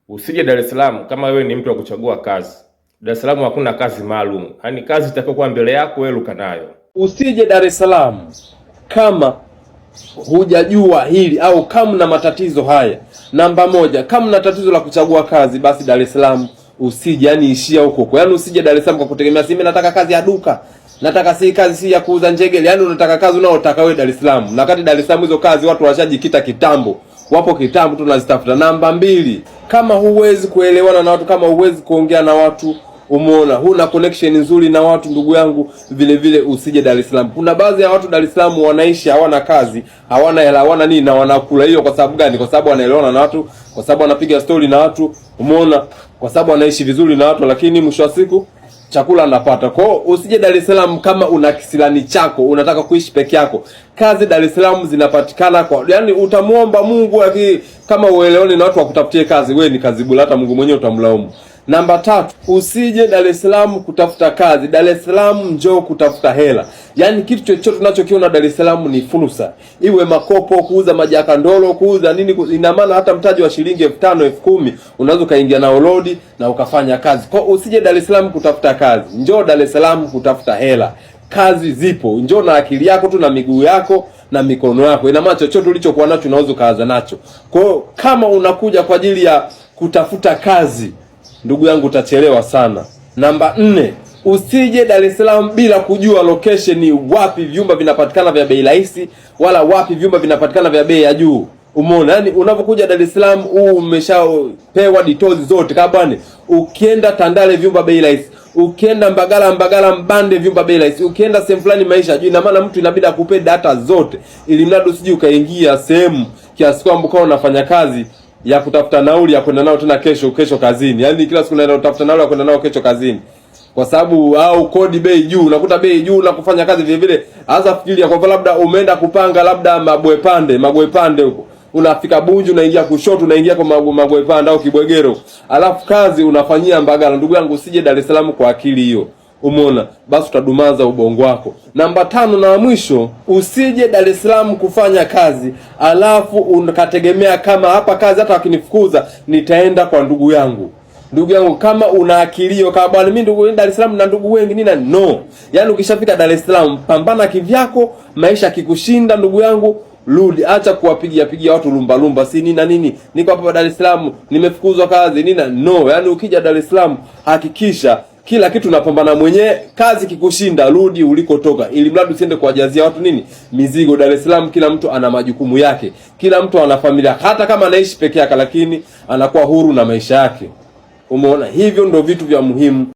Usije Dar es Salaam kama wewe ni mtu wa kuchagua kazi. Dar es Salaam hakuna kazi maalum. Yaani kazi itakayokuwa mbele yako wewe luka nayo. Usije Dar es Salaam kama hujajua hili au kama na matatizo haya. Namba moja, kama na tatizo la kuchagua kazi, basi Dar es Salaam usije, yani ishia huko. Yaani usije Dar es Salaam kwa kutegemea mimi nataka kazi ya duka. Nataka kazi si ya kuuza njegele. Yaani unataka kazi unaotaka wewe Dar es Salaam. Na kati Dar es Salaam hizo kazi watu washajikita kitambo. Wapo kitambo tunazitafuta. Namba mbili, kama huwezi kuelewana na watu, kama huwezi kuongea na watu, umeona huna connection nzuri na watu, ndugu yangu, vile vile usije Dar es Salaam. Kuna baadhi ya watu Dar es Salaam wanaishi hawana kazi, hawana hela, hawana nini, na wanakula. Hiyo kwa sababu gani? Kwa sababu wanaelewana na watu, kwa sababu wanapiga story na watu, umeona, kwa sababu wanaishi vizuri na watu, lakini mwisho wa siku chakula anapata. Kwa hiyo usije Dar es Salaam kama una kisilani chako, unataka kuishi peke yako. Kazi Dar es Salaam zinapatikana kwa, yani utamuomba Mungu, lakini kama uelewane na watu wakutafutie kazi, wewe ni kazi bure, hata Mungu mwenyewe utamlaumu. Namba tatu, usije Dar es Salaam kutafuta kazi. Dar es Salaam njoo kutafuta hela. Yaani kitu chochote tunachokiona Dar es Salaam ni fursa. Iwe makopo, kuuza majaka ndolo, kuuza nini, ina maana hata mtaji wa shilingi 5,000, 10,000 unaweza kaingia na lodi na ukafanya kazi. Kwa usije Dar es Salaam kutafuta kazi. Njoo Dar es Salaam kutafuta hela. Kazi zipo. Njoo na akili yako tu na miguu yako na mikono yako. Ina maana chochote ulichokuwa nacho unaweza kaanza nacho. Kwa hiyo kama unakuja kwa ajili ya kutafuta kazi, ndugu yangu, utachelewa sana. Namba 4, usije Dar es Salaam bila kujua location ni wapi vyumba vinapatikana vya bei rahisi, wala wapi vyumba vinapatikana vya bei ya juu. Umeona? Yaani unapokuja Dar es Salaam umeshapewa details zote. Kama bwana, ukienda Tandale vyumba bei rahisi, ukienda Mbagala Mbande vyumba bei rahisi, ukienda sehemu fulani maisha juu. Ina maana mtu inabidi akupe data zote, ili mradi usije ukaingia sehemu kiasi kwamba ukawa unafanya kazi ya kutafuta nauli ya kwenda nao tena kesho kazini. Yaani kila siku unaenda kutafuta nauli ya kwenda nao kesho kazini. Kwa sababu au kodi bei juu, unakuta bei juu na kufanya kazi vile vile. Anza fikiria kwa labda umeenda kupanga labda Mabwe Pande huko. Unafika Bunju, unaingia kushoto, unaingia kwa Mabwe Pande au Kibwegero. Alafu kazi unafanyia Mbagala. Ndugu yangu, usije Dar es Salaam kwa akili hiyo. Umeona? Basi utadumaza ubongo wako. Namba 5 na mwisho, usije Dar es Salaam kufanya kazi alafu ukategemea kama hapa kazi hata wakinifukuza nitaenda kwa ndugu yangu. Ndugu yangu, kama una akilio kama bwana mimi ndugu Dar es Salaam na ndugu wengi nina, no. Yaani ukishafika Dar es Salaam pambana kivyako, maisha kikushinda ndugu yangu, rudi, acha kuwapigia watu lumba si nini na nini. Niko hapa Dar es Salaam nimefukuzwa kazi nina, no. Yaani ukija Dar es Salaam hakikisha kila kitu unapambana mwenyewe, kazi kikushinda rudi ulikotoka, ili mradi usiende kuwajazia watu nini mizigo. Dar es Salaam kila mtu ana majukumu yake, kila mtu ana familia, hata kama anaishi peke yake, lakini anakuwa huru na maisha yake. Umeona? Hivyo ndio vitu vya muhimu.